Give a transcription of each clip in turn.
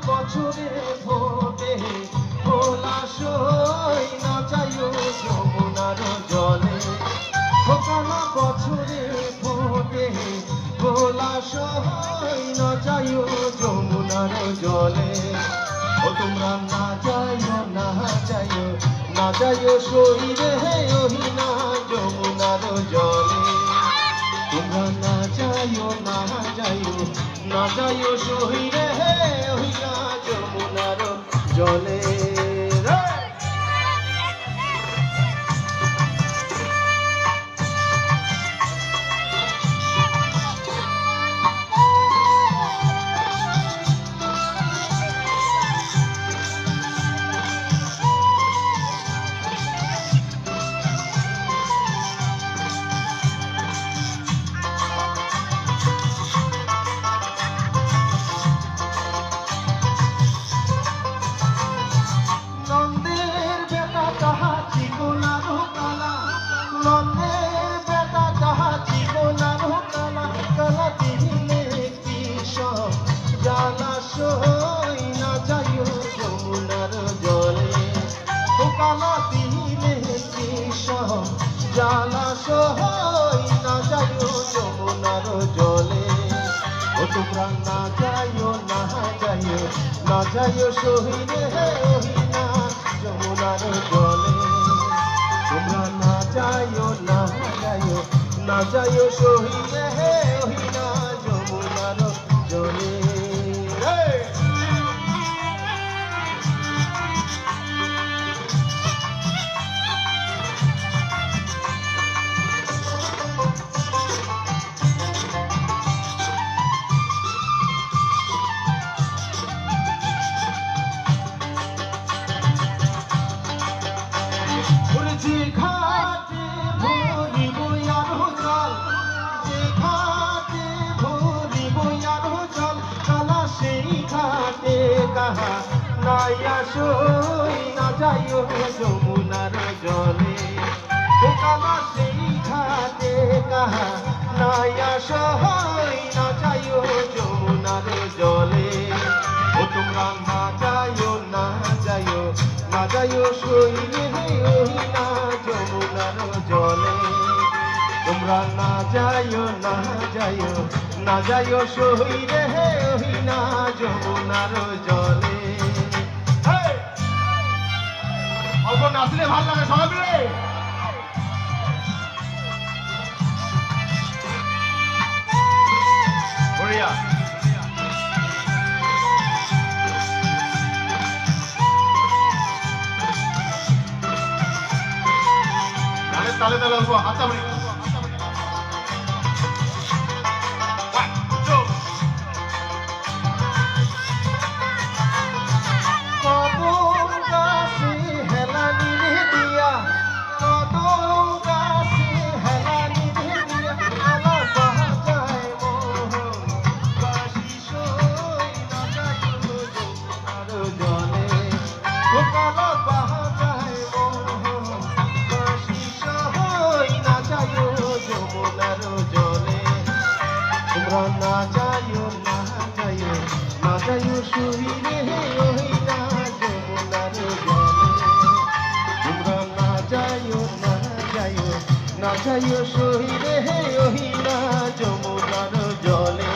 বছরে ফোটে পলাশই না যাইও যমুনার জলে ফোকানা বছরে ফোটে পলাশই না যাইও যমুনার জলে ও তোমরা না যাইও না যাইও না যাইও শহীদে ওহি না যমুনার জলে তোমরা না যাইও না যাইও না যাইও শহীদে ওহি না যমুনার জলে জলাশয় না যাইও যমুনার জলে কালা দিলে কৃষ্ণ জলাশয় না যাইও যমুনার জলে ও তোমরা না যাইও না যাইও না যাইও শহীদে ওহি না যমুনার জলে তোমরা না যাইও না যাইও না যাইও শহীদে ওহি না যমুনার জলে নাইয়াসই না যাইও যমুনার জলে কালা সেই ঘাটে কাহা নাইয়াসই না যাইও যমুনার জলে ও তোমরা না যাইও না যাইও না যাইও শহীদে ওহি না যমুনার জলে তোমরা না যাইও না যাইও না যাইও শহীদে ওহি না যমুনার জলে অল্প নাচলে ভালো লাগে সবাই মিলে বড়িয়া গানের তালে তালে অল্প হাতটা বলি না যাইও না যাইও না যাইও শহীদে ওহি না যমুনার জলে তোমরা না যাইও না যাইও না যাইও শহীদে ওহি না যমুনার জলে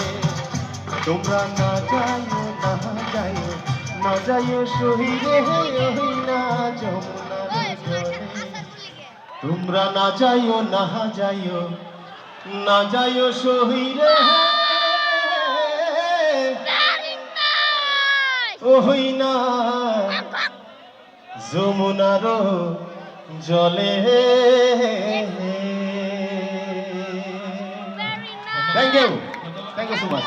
তোমরা না যাইও না যাইও না যাইও শহীদে ওহি না যমুনার জলে তোমরা না যাইও না যাইও না যাইও শহীদে ওহি না যমুনার জলে থ্যাংক ইউ সো মাচ